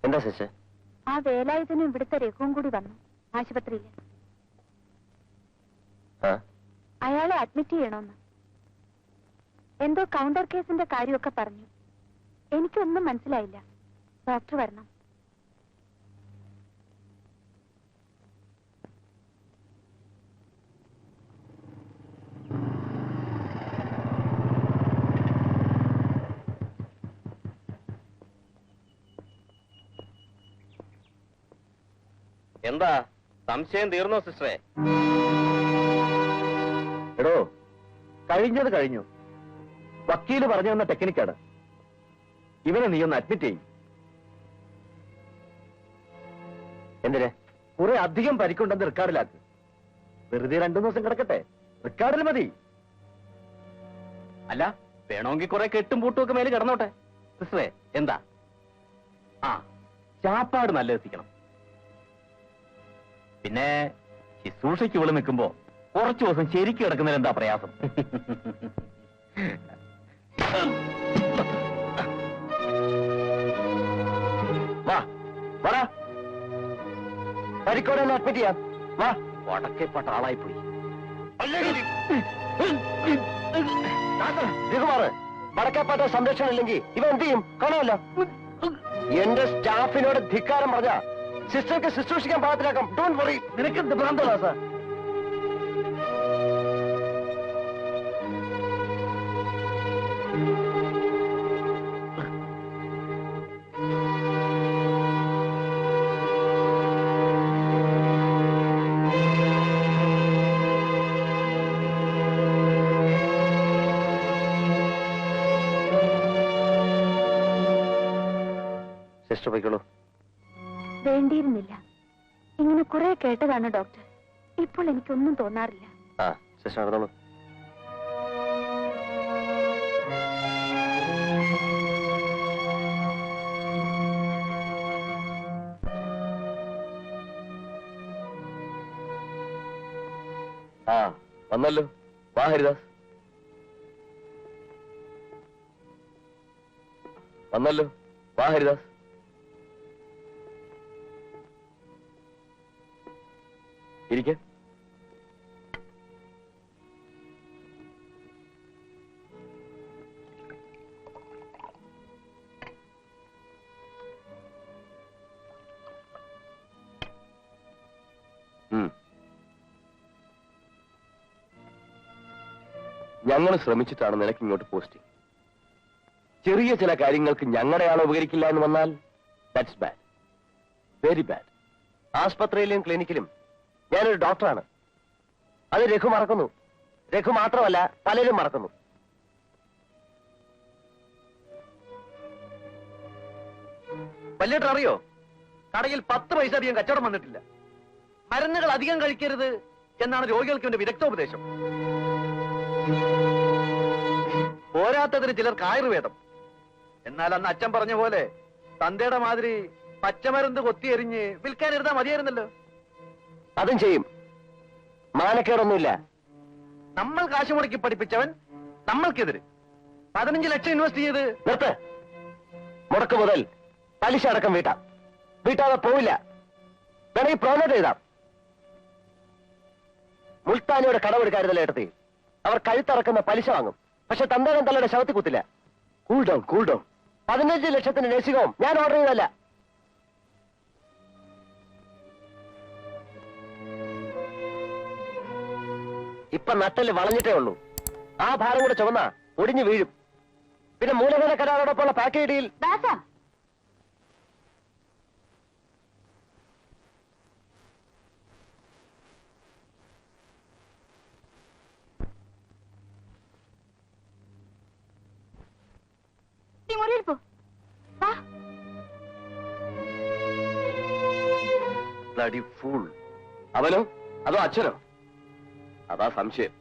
എന്താ സിസ്റ്റർ? ആ വേലായുധനും ഇവിടുത്തെ രഘുവും കൂടി വന്നു ആശുപത്രിയിൽ. അയാളെ അഡ്മിറ്റ് ചെയ്യണമെന്ന്. എന്തോ കൗണ്ടർ കേസിന്റെ കാര്യമൊക്കെ പറഞ്ഞു. എനിക്കൊന്നും മനസ്സിലായില്ല. ഡോക്ടർ വരണം. എന്താ സംശയം തീർന്നോ സിസ്റ്ററെ? എടോ, കഴിഞ്ഞത് കഴിഞ്ഞു. വക്കീല് പറഞ്ഞു തന്ന ടെക്നിക്കാണ്. ഇവനെ നീ ഒന്ന് അഡ്മിറ്റ് ചെയ്യും. എന്തിന്? കുറെ അധികം പരിക്കുണ്ടെന്ന് റിക്കാർഡിലാക്ക്. വെറുതെ 2 ദിവസം കിടക്കട്ടെ, റിക്കാർഡിൽ മതി. അല്ല, വേണമെങ്കിൽ കുറെ കെട്ടും പൂട്ടും ഒക്കെ മേലെ കിടന്നോട്ടെ. സിസ്റ്ററെ എന്താ? ചാപ്പാട് നല്ല എത്തിക്കണം. പിന്നെ ശുശ്രൂഷയ്ക്ക് ഇവിടെ നിൽക്കുമ്പോ കുറച്ചു ദിവസം ശരിക്കും കിടക്കുന്നതിൽ എന്താ പ്രയാസം? വാ വാ, പരിക്കോടെ അഡ്മിറ്റ് ചെയ്യാം. വാ, വടക്കേപ്പെട്ട ആളായി പോയി. രഘുമാറ്, വടക്കേപ്പെട്ട സംരക്ഷണം ഇല്ലെങ്കിൽ ഇവ എന്ത് ചെയ്യും കാണുമല്ലോ. എന്റെ സ്റ്റാഫിനോട് ധിക്കാരം പറഞ്ഞ സിസ്റ്റർക്ക് ശുശ്രൂഷിക്കാൻ പാകത്തിലാക്കാം. Don't worry. നിനക്ക് എന്ത് ഭ്രാന്തമാ സാർ? സിസ്റ്റർ പോയിക്കോളൂ. വേണ്ടിയിരുന്നില്ല. ഇങ്ങനെ കുറെ കേട്ടതാണ് ഡോക്ടർ. ഇപ്പോൾ എനിക്കൊന്നും തോന്നാറില്ല. സിസ്റ്റർ നടന്നോളൂ. വന്നല്ലോ. വാ ഹരിദാസ്. വന്നല്ലോ. വാ ഹരിദാസ്. ഇരിക്ക. ഞങ്ങൾ ശ്രമിച്ചിട്ടാണ് നിനക്ക് ഇങ്ങോട്ട് പോസ്റ്റിംഗ്. ചെറിയ ചില കാര്യങ്ങൾക്ക് ഞങ്ങളുടെ ആൾ ഉപകരിക്കില്ല എന്ന് വന്നാൽ ദാറ്റ്സ് ബാഡ്, വെരി ബാഡ്. ആസ്പത്രിയിലും ക്ലിനിക്കിലും ഞാനൊരു ഡോക്ടറാണ്. അത് രഘു മറക്കുന്നു. രഘു മാത്രമല്ല, പലരും മറക്കുന്നു. വല്യേട്ടൻ അറിയോ, കടയിൽ 10 പൈസ അധികം കച്ചവടം വന്നിട്ടില്ല. മരുന്നുകൾ അധികം കഴിക്കരുത് എന്നാണ് രോഗികൾക്ക് എന്റെ വിദഗ്ധോപദേശം. പോരാത്തതിന് ചിലർക്ക് ആയുർവേദം. എന്നാൽ അന്ന് അച്ഛൻ പറഞ്ഞ പോലെ തന്തയുടെ മാതിരി പച്ചമരുന്ന് കൊത്തിയെറിഞ്ഞ് വിൽക്കാനിരുന്നാ മതിയായിരുന്നല്ലോ. അതും ചെയ്യും, മാനക്കേടൊന്നുമില്ല. നമ്മൾ കാശ് മുടക്കി പഠിപ്പിച്ചവൻ നമ്മൾക്കെതിര് 15 ലക്ഷം ഇൻവെസ്റ്റ് ചെയ്ത് നിർത്ത്. മുടക്ക് മുതൽ പലിശ അടക്കം വീട്ടാം. വീട്ടാതെ പോവില്ല. വേണമെങ്കിൽ പ്രോജക്ട് എഴുതാം. മുൾത്താനിയുടെ കടമെടുക്കായിരുന്നല്ലോ ഏട്ടത്തി. അവർ കഴുത്തറക്കുന്ന പലിശ വാങ്ങും. പക്ഷെ തന്തേടൻ തലയുടെ ശവത്തിൽ കുത്തില്ല. Cool down, cool down. 15 ലക്ഷത്തിന്റെ നഴ്സിംഗ് ഞാൻ ഓർഡർ ചെയ്തല്ല. ഇപ്പൊ നട്ടല് വളഞ്ഞിട്ടേ ഉള്ളൂ. ആ ഭാരം കൂടെ ചുവന്ന ഒടിഞ്ഞു വീഴും. പിന്നെ മൂലധന കരാറോടൊപ്പമുള്ള പാക്കേജിൽ അവനോ അതോ അച്ഛനോ? അതാ സംശയം.